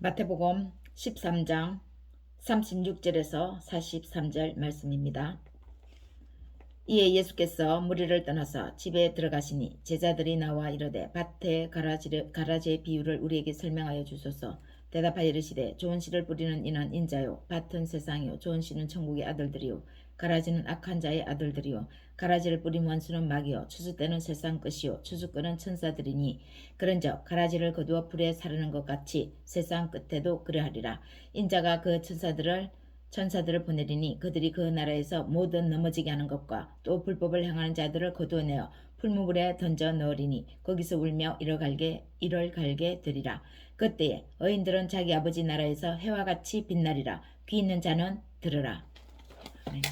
마태복음 13장 36절에서 43절 말씀입니다. 이에 예수께서 무리를 떠나서 집에 들어가시니 제자들이 나와 이르되 밭의 가라지의 비유를 우리에게 설명하여 주소서. 대답하여 이르시되 좋은 씨를 뿌리는 이는 인자요 밭은 세상이요 좋은 씨는 천국의 아들들이요 가라지는 악한 자의 아들들이요 가라지를 뿌린 원수는 마귀요 추수 때는 세상 끝이요 추수 끄는 천사들이니 그런즉 가라지를 거두어 불에 사르는 것 같이 세상 끝에도 그러하리라. 인자가 그 천사들을 보내리니 그들이 그 나라에서 모든 넘어지게 하는 것과 또 불법을 행하는 자들을 거두어내어 풀무불에 던져 넣으리니 거기서 울며 이를 갈게 되리라. 그때에 의인들은 자기 아버지 나라에서 해와 같이 빛나리라. 귀 있는 자는 들으라. 아멘.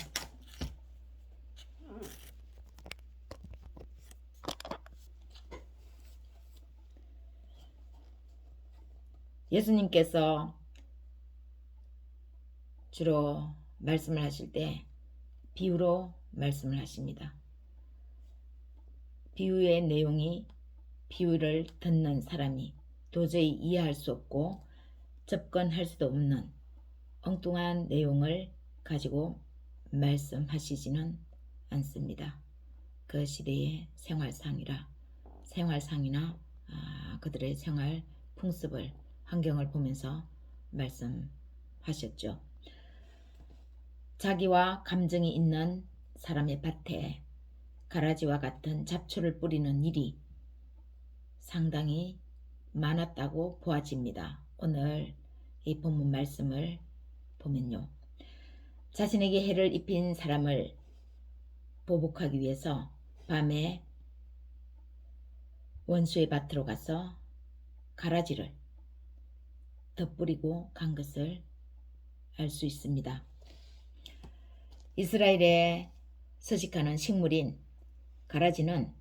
예수님께서 주로 말씀을 하실 때 비유로 말씀을 하십니다. 비유의 내용이 비유를 듣는 사람이 도저히 이해할 수 없고 접근할 수도 없는 엉뚱한 내용을 가지고 말씀하시지는 않습니다. 그 시대의 생활상이나 그들의 생활 풍습을 환경을 보면서 말씀하셨죠. 자기와 감정이 있는 사람의 밭에 가라지와 같은 잡초를 뿌리는 일이 상당히 많았다고 보아집니다. 오늘 이 본문 말씀을 보면요. 자신에게 해를 입힌 사람을 보복하기 위해서 밤에 원수의 밭으로 가서 가라지를 덧뿌리고 간 것을 알 수 있습니다. 이스라엘에 서식하는 식물인 가라지는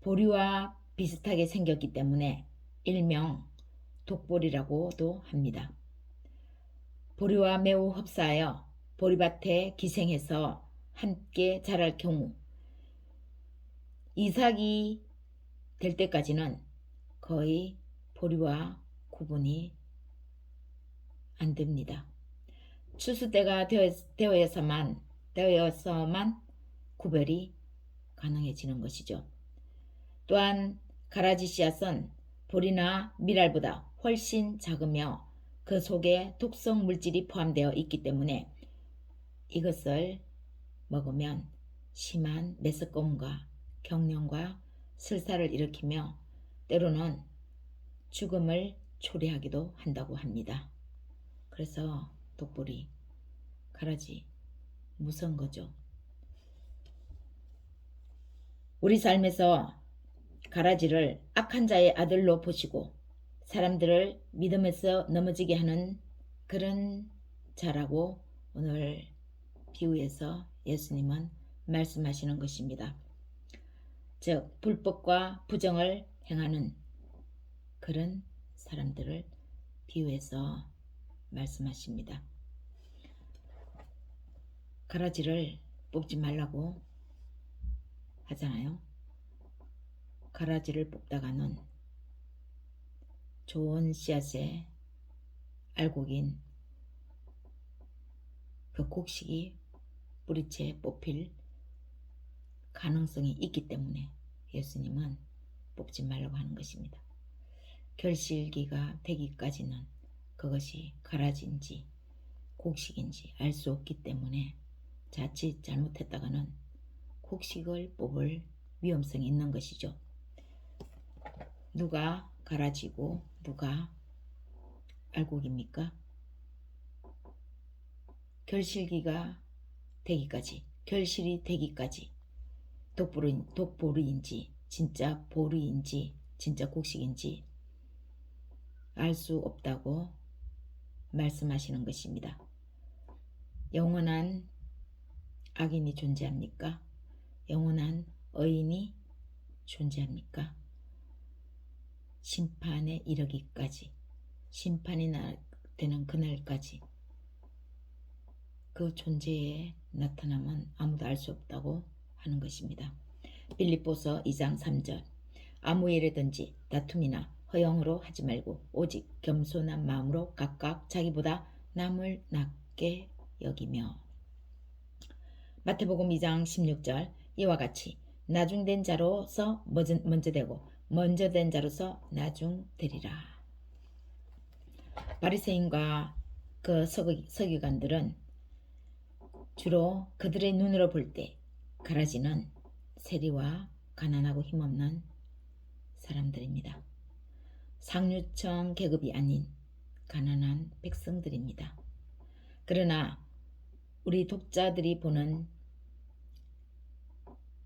보리와 비슷하게 생겼기 때문에 일명 독보리라고도 합니다. 보리와 매우 흡사하여 보리밭에 기생해서 함께 자랄 경우 이삭이 될 때까지는 거의 보리와 구분이 안 됩니다. 추수 때가 되어야만 구별이 가능해지는 것이죠. 또한 가라지 씨앗은 보리나 미랄보다 훨씬 작으며 그 속에 독성 물질이 포함되어 있기 때문에 이것을 먹으면 심한 메스꺼움과 경련과 설사를 일으키며 때로는 죽음을 초래하기도 한다고 합니다. 그래서 독보리, 가라지 무서운 거죠. 우리 삶에서 가라지를 악한 자의 아들로 보시고 사람들을 믿음에서 넘어지게 하는 그런 자라고 오늘 비유에서 예수님은 말씀하시는 것입니다. 즉 불법과 부정을 행하는 그런 사람들을 비유해서 말씀하십니다. 가라지를 뽑지 말라고 하잖아요. 가라지를 뽑다가는 좋은 씨앗의 알곡인 그 곡식이 뿌리채 뽑힐 가능성이 있기 때문에 예수님은 뽑지 말라고 하는 것입니다. 결실기가 되기까지는 그것이 가라지인지 곡식인지 알 수 없기 때문에 자칫 잘못했다가는 곡식을 뽑을 위험성이 있는 것이죠. 누가 가라지고 누가 알곡입니까? 결실이 되기까지 독보리인지 진짜 보리인지 진짜 곡식인지 알 수 없다고 말씀하시는 것입니다. 영원한 악인이 존재합니까? 영원한 의인이 존재합니까? 심판에 이르기까지, 심판이 되는 그날까지 그 존재의 나타남은 아무도 알 수 없다고 하는 것입니다. 빌립보서 2장 3절 아무 일에든지 다툼이나 허영으로 하지 말고 오직 겸손한 마음으로 각각 자기보다 남을 낮게 여기며. 마태복음 2장 16절 이와 같이 나중된 자로서 먼저 되고 먼저 된 자로서 나중되리라. 바리새인과 그 서기관들은 주로 그들의 눈으로 볼 때 가라지는 세리와 가난하고 힘없는 사람들입니다. 상류층 계급이 아닌 가난한 백성들입니다. 그러나 우리 독자들이 보는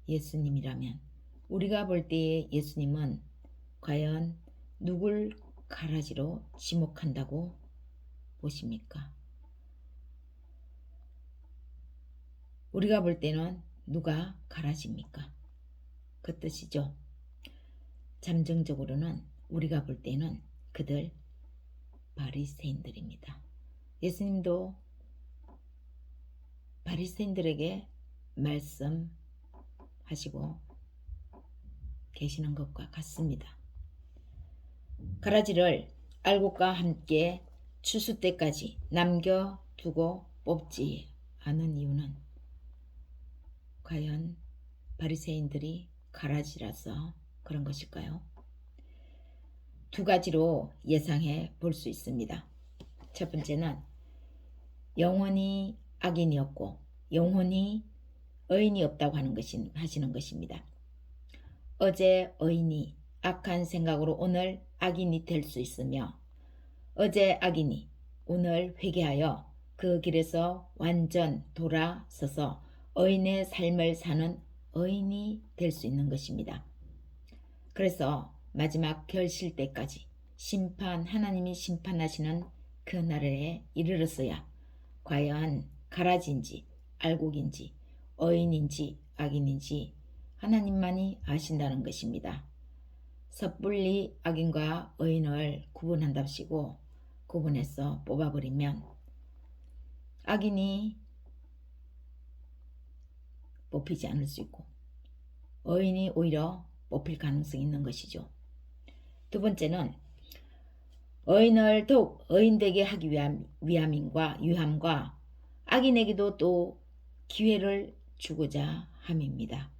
예수님이라면, 우리가 볼 때의 예수님은 과연 누굴 가라지로 지목한다고 보십니까? 우리가 볼 때는 누가 가라지입니까? 그 뜻이죠. 잠정적으로는 우리가 볼 때는 그들 바리새인들입니다. 예수님도 바리새인들에게 말씀하시고 계시는 것과 같습니다. 가라지를 알곡과 함께 추수 때까지 남겨두고 뽑지 않은 이유는 과연 바리새인들이 가라지라서 그런 것일까요? 두 가지로 예상해 볼 수 있습니다. 첫 번째는 영원히 악인이었고 영원히 의인이 없다고 하시는 것입니다. 어제 의인이 악한 생각으로 오늘 악인이 될 수 있으며 어제 악인이 오늘 회개하여 그 길에서 완전 돌아서서 의인의 삶을 사는 의인이 될 수 있는 것입니다. 그래서 마지막 결실 때까지 하나님이 심판하시는 그 날에 이르렀어야 과연 가라지인지 알곡인지 의인인지 악인인지 하나님만이 아신다는 것입니다. 섣불리 악인과 의인을 구분한답시고 구분해서 뽑아버리면 악인이 뽑히지 않을 수 있고 의인이 오히려 뽑힐 가능성이 있는 것이죠. 두 번째는 의인을 더욱 의인되게 하기 위함과 악인에게도 또 기회를 주고자 함입니다.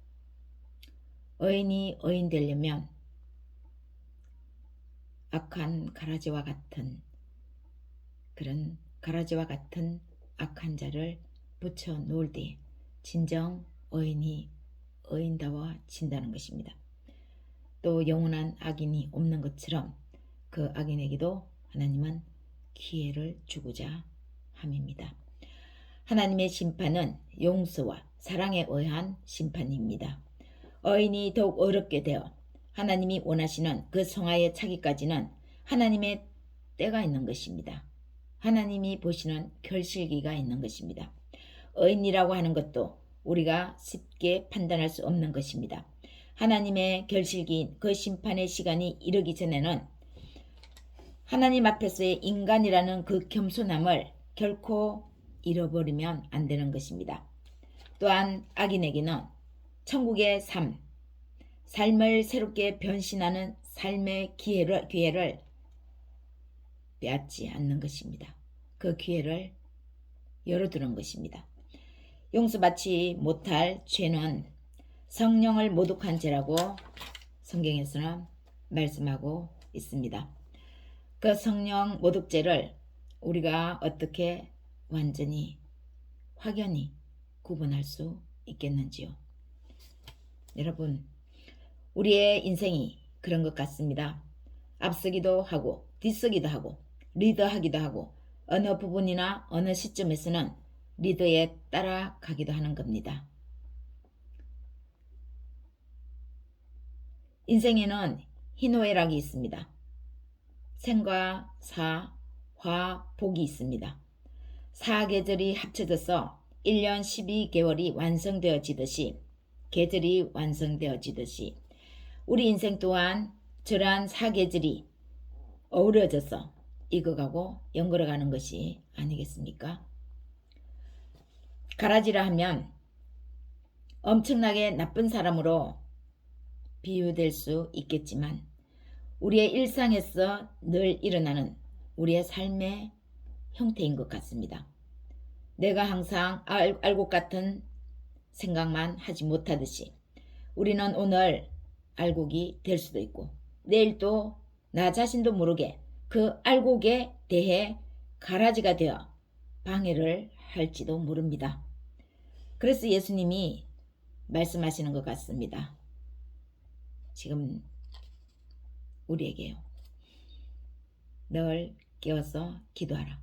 의인이 의인 되려면 악한 가라지와 같은 그런 가라지와 같은 악한 자를 붙여 놓을 때 진정 의인이 의인다워진다는 것입니다. 또 영원한 악인이 없는 것처럼 그 악인에게도 하나님은 기회를 주고자 함입니다. 하나님의 심판은 용서와 사랑에 의한 심판입니다. 의인이 더욱 어렵게 되어 하나님이 원하시는 그 성화에 차기까지는 하나님의 때가 있는 것입니다. 하나님이 보시는 결실기가 있는 것입니다. 의인이라고 하는 것도 우리가 쉽게 판단할 수 없는 것입니다. 하나님의 결실기인 그 심판의 시간이 이르기 전에는 하나님 앞에서의 인간이라는 그 겸손함을 결코 잃어버리면 안 되는 것입니다. 또한 악인에게는 천국의 삶을 새롭게 변신하는 삶의 기회를 빼앗지 않는 것입니다. 그 기회를 열어두는 것입니다. 용서받지 못할 죄는 성령을 모독한 죄라고 성경에서는 말씀하고 있습니다. 그 성령 모독죄를 우리가 어떻게 완전히 확연히 구분할 수 있겠는지요? 여러분, 우리의 인생이 그런 것 같습니다. 앞서기도 하고 뒤서기도 하고 리더하기도 하고 어느 부분이나 어느 시점에서는 리더에 따라가기도 하는 겁니다. 인생에는 희노애락이 있습니다. 생과 사, 화, 복이 있습니다. 사계절이 합쳐져서 1년 12개월이 완성되어지듯이 계절이 완성되어지듯이 우리 인생 또한 저러한 사계절이 어우러져서 익어가고 연걸어가는 것이 아니겠습니까? 가라지라 하면 엄청나게 나쁜 사람으로 비유될 수 있겠지만 우리의 일상에서 늘 일어나는 우리의 삶의 형태인 것 같습니다. 내가 항상 알곡 같은 생각만 하지 못하듯이 우리는 오늘 알곡이 될 수도 있고 내일 또 나 자신도 모르게 그 알곡에 대해 가라지가 되어 방해를 할지도 모릅니다. 그래서 예수님이 말씀하시는 것 같습니다. 지금 우리에게요. 늘 깨어서 기도하라.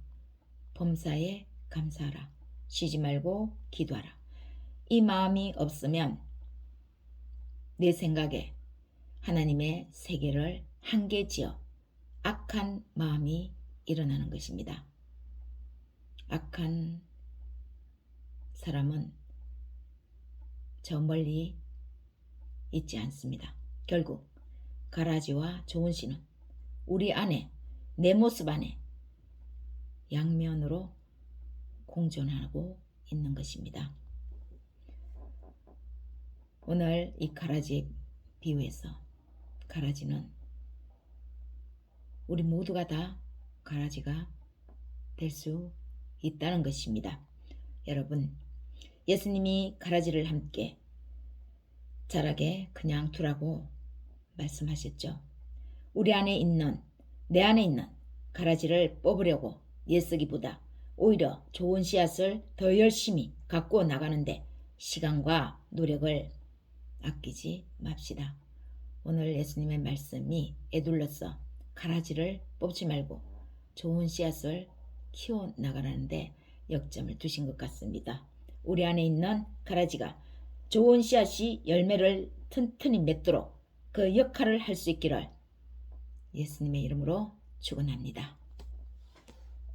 범사에 감사하라. 쉬지 말고 기도하라. 이 마음이 없으면 내 생각에 하나님의 세계를 한계지어 악한 마음이 일어나는 것입니다. 악한 사람은 저 멀리 있지 않습니다. 결국 가라지와 좋은 씨는 우리 안에, 내 모습 안에 양면으로 공존하고 있는 것입니다. 오늘 이 가라지 비유에서 가라지는 우리 모두가 다 가라지가 될 수 있다는 것입니다. 여러분, 예수님이 가라지를 함께 자라게 그냥 두라고 말씀하셨죠. 우리 안에 있는, 내 안에 있는 가라지를 뽑으려고 애쓰기보다 오히려 좋은 씨앗을 더 열심히 갖고 나가는데 시간과 노력을 아끼지 맙시다. 오늘 예수님의 말씀이 에둘러서 가라지를 뽑지 말고 좋은 씨앗을 키워 나가라는데 역점을 두신 것 같습니다. 우리 안에 있는 가라지가 좋은 씨앗이 열매를 튼튼히 맺도록 그 역할을 할 수 있기를 예수님의 이름으로 축원합니다.